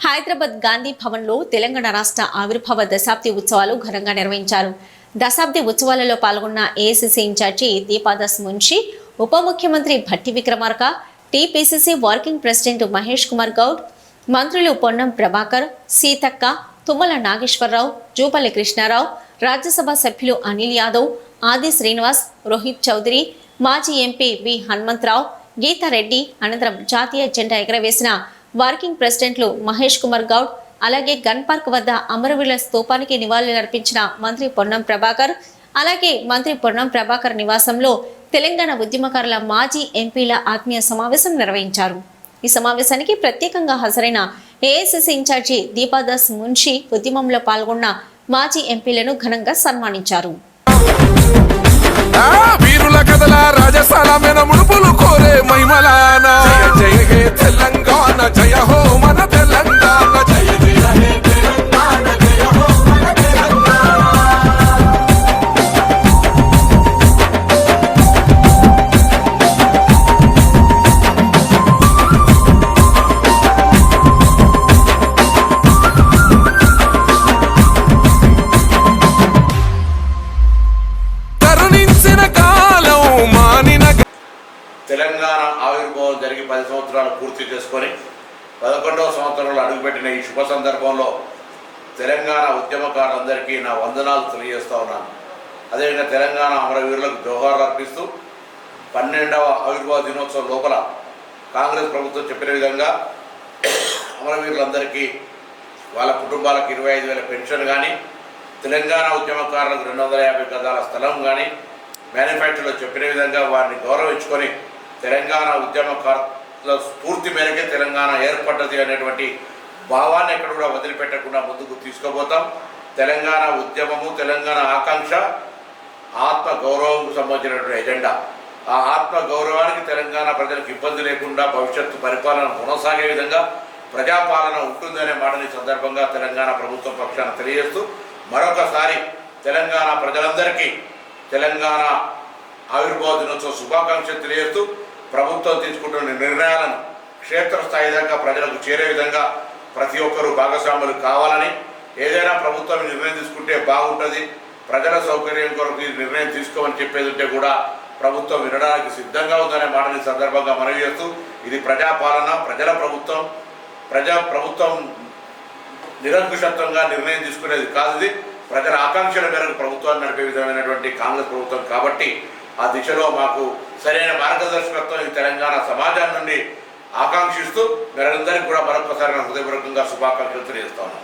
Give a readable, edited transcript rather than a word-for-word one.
హైదరాబాద్ గాంధీ భవన్లో తెలంగాణ రాష్ట్ర ఆవిర్భావ దశాబ్ది ఉత్సవాలు ఘనంగా నిర్వహించారు. దశాబ్ది ఉత్సవాలలో పాల్గొన్న ఏఐసీసీ ఇన్ఛార్జి దీపాదాస్ మున్షి, ఉప ముఖ్యమంత్రి Bhatti Vikramarka, TPCC working president Mahesh Kumar Goud, మంత్రులు పొన్నం ప్రభాకర్, సీతక్క, తుమ్మల నాగేశ్వరరావు, జూపల్లి కృష్ణారావు, రాజ్యసభ సభ్యులు అనిల్ యాదవ్, ఆది శ్రీనివాస్, రోహిత్ చౌదరి, మాజీ ఎంపీ వి హనుమంతరావు, గీతారెడ్డి అనంతరం జాతీయ జెండా ఎగరవేసిన వర్కింగ్ ప్రెసిడెంట్లు మహేష్ కుమార్ గౌడ్, అలాగే గన్ పార్క్ వద్ద అమరవీరుల స్తూపానికి నివాళులర్పించిన మంత్రి పొన్నం ప్రభాకర్, అలాగే మంత్రి పొన్నం ప్రభాకర్ నివాసంలో తెలంగాణ ఉద్యమకారుల మాజీ ఎంపీల ఆత్మీయ సమావేశం నిర్వహించారు. ఈ సమావేశానికి ప్రత్యేకంగా హాజరైన ఏఐసీసీ ఇన్ఛార్జి దీపాదాస్ మున్షి ఉద్యమంలో పాల్గొన్న మాజీ ఎంపీలను ఘనంగా సన్మానించారు. వీరుల కథల రాజసాలమైన ముడుపులు కోరే మహిమలాన జయ హే తెలంగాణ జయ హో మన తెలంగాణ జయ జయ హే తెలంగాణ జయ హో మన తెలంగాణ. తెలంగాణ ఆవిర్భావం జరిగి 10 సంవత్సరాలు పూర్తి చేసుకొని 11వ సంవత్సరంలో అడుగుపెట్టిన ఈ శుభ సందర్భంలో తెలంగాణ ఉద్యమకారులందరికీ నా వందనాలు తెలియజేస్తూ ఉన్నాను. అదేవిధంగా తెలంగాణ అమరవీరులకు జోహార్లు అర్పిస్తూ 12వ ఆవిర్భావ దినోత్సవం లోపల కాంగ్రెస్ ప్రభుత్వం చెప్పిన విధంగా అమరవీరులందరికీ వాళ్ళ కుటుంబాలకు 25,000 పెన్షన్ కానీ, తెలంగాణ ఉద్యమకారులకు 250 గజాల స్థలం కానీ, మేనిఫెస్టోలో చెప్పిన విధంగా వారిని గౌరవించుకొని తెలంగాణ ఉద్యమకారుల స్ఫూర్తి మేరకే తెలంగాణ ఏర్పడ్డది అనేటువంటి భావాన్ని ఎక్కడ కూడా వదిలిపెట్టకుండా ముందుకు తీసుకుపోతాం. తెలంగాణ ఉద్యమము, తెలంగాణ ఆకాంక్ష ఆత్మ గౌరవంకు సంబంధించినటువంటి ఎజెండా. ఆ ఆత్మ గౌరవానికి తెలంగాణ ప్రజలకు ఇబ్బంది లేకుండా భవిష్యత్తు పరిపాలన కొనసాగే విధంగా ప్రజాపాలన ఉంటుందనే మాటని సందర్భంగా తెలంగాణ ప్రభుత్వం పక్షాన తెలియజేస్తూ మరొకసారి తెలంగాణ ప్రజలందరికీ తెలంగాణ ఆవిర్భావ దినోత్సవ శుభాకాంక్షలు తెలియజేస్తూ ప్రభుత్వం తీసుకుంటున్న నిర్ణయాలను క్షేత్రస్థాయి దాకా ప్రజలకు చేరే విధంగా ప్రతి ఒక్కరూ భాగస్వాములు కావాలని, ఏదైనా ప్రభుత్వం నిర్ణయం తీసుకుంటే బాగుంటుంది, ప్రజల సౌకర్యం కొరకు ఈ నిర్ణయం తీసుకోమని చెప్పేది ఉంటే కూడా ప్రభుత్వం వినడానికి సిద్ధంగా ఉందనే మాటని సందర్భంగా మనవి చేస్తూ, ఇది ప్రజాపాలన, ప్రజల ప్రభుత్వం, ప్రభుత్వం నిరంకుశత్వంగా నిర్ణయం తీసుకునేది కాదు. ఇది ప్రజల ఆకాంక్షల మేరకు ప్రభుత్వాన్ని నడిపే విధమైనటువంటి కాంగ్రెస్ ప్రభుత్వం కాబట్టి ఆ దిశలో మాకు సరైన మార్గదర్శకత్వం ఈ తెలంగాణ సమాజం నుండి ఆకాంక్షిస్తూ మీరందరికీ కూడా మరొకసారి హృదయపూర్వకంగా శుభాకాంక్షలు తెలియజేస్తాను.